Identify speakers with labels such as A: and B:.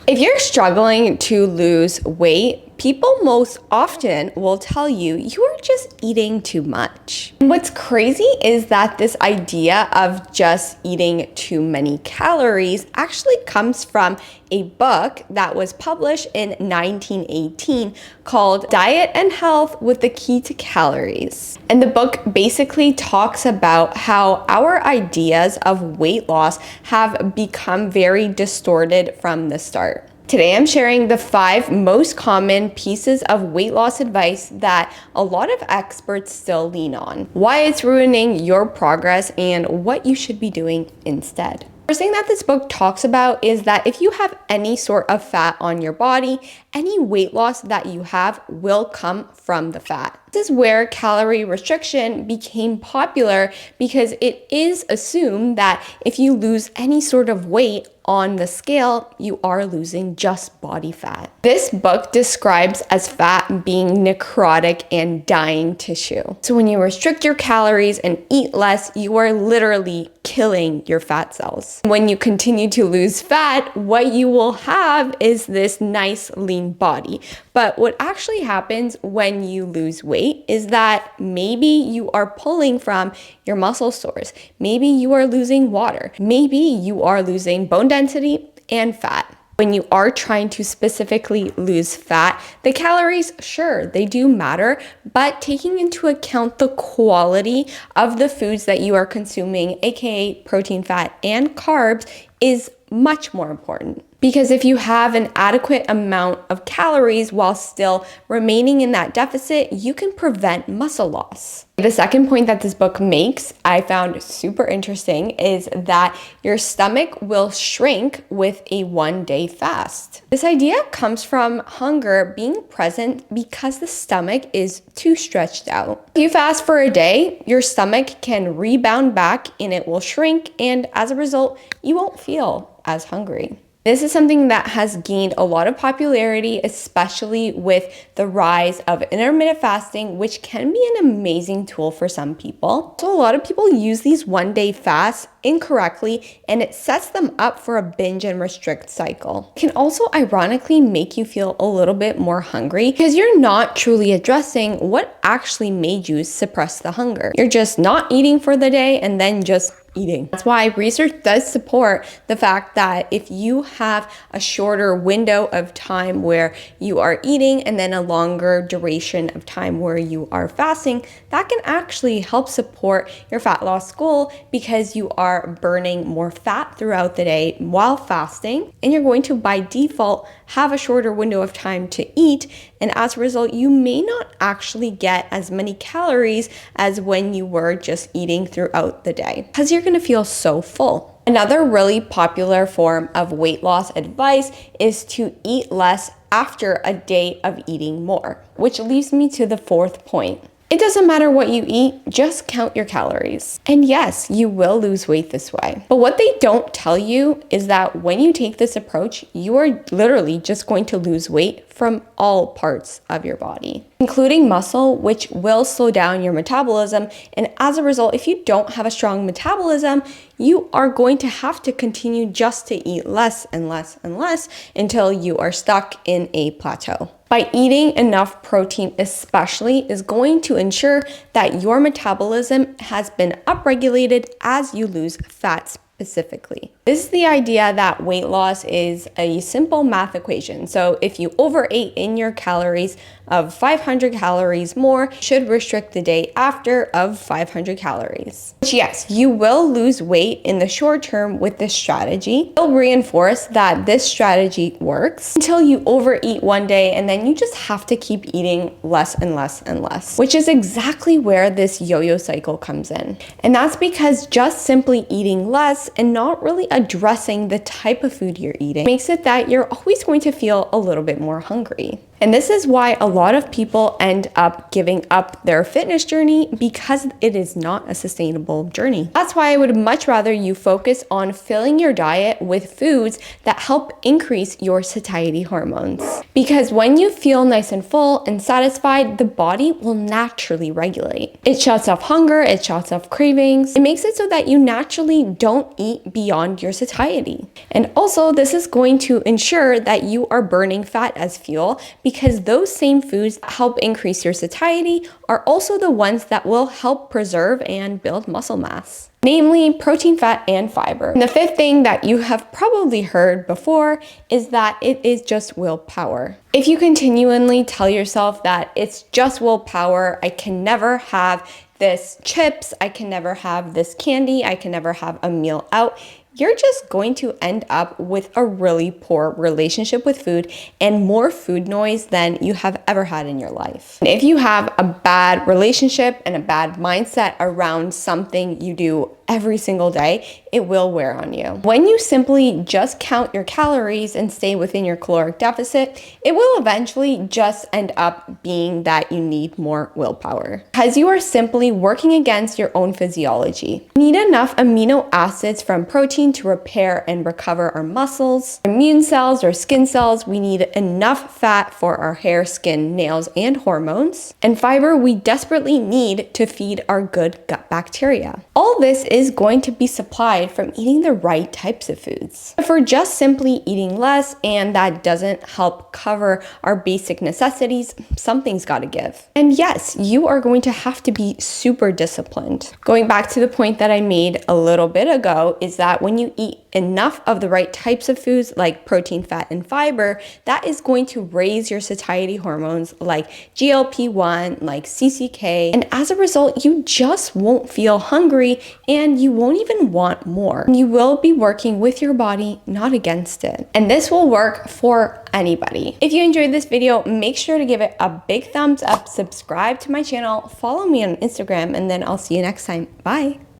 A: If you're struggling to lose weight, people most often will tell you you're just eating too much. And what's crazy is that this idea of just eating too many calories actually comes from a book that was published in 1918 called Diet and Health with the Key to Calories. And the book basically talks about how our ideas of weight loss have become very distorted from the start. Today, I'm sharing the 5 most common pieces of weight loss advice that a lot of experts still lean on, why it's ruining your progress, and what you should be doing instead. First thing that this book talks about is that if you have any sort of fat on your body, any weight loss that you have will come from the fat. This is where calorie restriction became popular because it is assumed that if you lose any sort of weight on the scale, you are losing just body fat. This book describes as fat being necrotic and dying tissue. So when you restrict your calories and eat less, you are literally killing your fat cells. When you continue to lose fat, what you will have is this nice lean body. But what actually happens when you lose weight is that maybe you are pulling from your muscle stores. Maybe you are losing water. Maybe you are losing bone density and fat. When you are trying to specifically lose fat, the calories, sure, they do matter, but taking into account the quality of the foods that you are consuming, aka protein, fat, and carbs, is much more important. Because if you have an adequate amount of calories while still remaining in that deficit, you can prevent muscle loss. The second point that this book makes, I found super interesting, is that your stomach will shrink with a 1-day fast. This idea comes from hunger being present because the stomach is too stretched out. If you fast for a day, your stomach can rebound back and it will shrink, and as a result, you won't feel as hungry. This is something that has gained a lot of popularity, especially with the rise of intermittent fasting, which can be an amazing tool for some people. So a lot of people use these 1-day fasts incorrectly, and it sets them up for a binge and restrict cycle. It can also ironically make you feel a little bit more hungry because you're not truly addressing what actually made you suppress the hunger. You're just not eating for the day and then just eating. That's why research does support the fact that if you have a shorter window of time where you are eating and then a longer duration of time where you are fasting, that can actually help support your fat loss goal because you are burning more fat throughout the day while fasting, and you're going to by default have a shorter window of time to eat, and as a result you may not actually get as many calories as when you were just eating throughout the day because you're going to feel so full. Another really popular form of weight loss advice is to eat less after a day of eating more, which leads me to the 4th point. It doesn't matter what you eat, just count your calories. And yes, you will lose weight this way. But what they don't tell you is that when you take this approach, you are literally just going to lose weight from all parts of your body, including muscle, which will slow down your metabolism. And as a result, if you don't have a strong metabolism, you are going to have to continue just to eat less and less and less until you are stuck in a plateau. By eating enough protein especially is going to ensure that your metabolism has been upregulated as you lose fat specifically. This is the idea that weight loss is a simple math equation. So if you overate in your calories of 500 calories more, you should restrict the day after of 500 calories. Which yes, you will lose weight in the short term with this strategy. It'll reinforce that this strategy works until you overeat one day and then you just have to keep eating less and less and less, which is exactly where this yo-yo cycle comes in. And that's because just simply eating less and not really addressing the type of food you're eating makes it that you're always going to feel a little bit more hungry. And this is why a lot of people end up giving up their fitness journey, because it is not a sustainable journey. That's why I would much rather you focus on filling your diet with foods that help increase your satiety hormones. Because when you feel nice and full and satisfied, the body will naturally regulate. It shuts off hunger, it shuts off cravings. It makes it so that you naturally don't eat beyond your satiety. And also, this is going to ensure that you are burning fat as fuel, because those same foods that help increase your satiety are also the ones that will help preserve and build muscle mass, namely protein, fat, and fiber. And the fifth thing that you have probably heard before is that it is just willpower. If you continually tell yourself that it's just willpower, I can never have this chips, I can never have this candy, I can never have a meal out, you're just going to end up with a really poor relationship with food and more food noise than you have ever had in your life. And if you have a bad relationship and a bad mindset around something you do every single day, it will wear on you. When you simply just count your calories and stay within your caloric deficit, it will eventually just end up being that you need more willpower, because you are simply working against your own physiology. We need enough amino acids from protein to repair and recover our muscles, our immune cells, our skin cells. We need enough fat for our hair, skin, nails, and hormones. And fiber we desperately need to feed our good gut bacteria. All this is going to be supplied from eating the right types of foods. If we're just simply eating less and that doesn't help cover our basic necessities, something's got to give. And yes, you are going to have to be super disciplined. Going back to the point that I made a little bit ago, is that when you eat enough of the right types of foods like protein, fat, and fiber, that is going to raise your satiety hormones like GLP-1, like CCK, and as a result, you just won't feel hungry and you won't even want more. You will be working with your body, not against it. And this will work for anybody. If you enjoyed this video, make sure to give it a big thumbs up, subscribe to my channel, follow me on Instagram, and then I'll see you next time. Bye.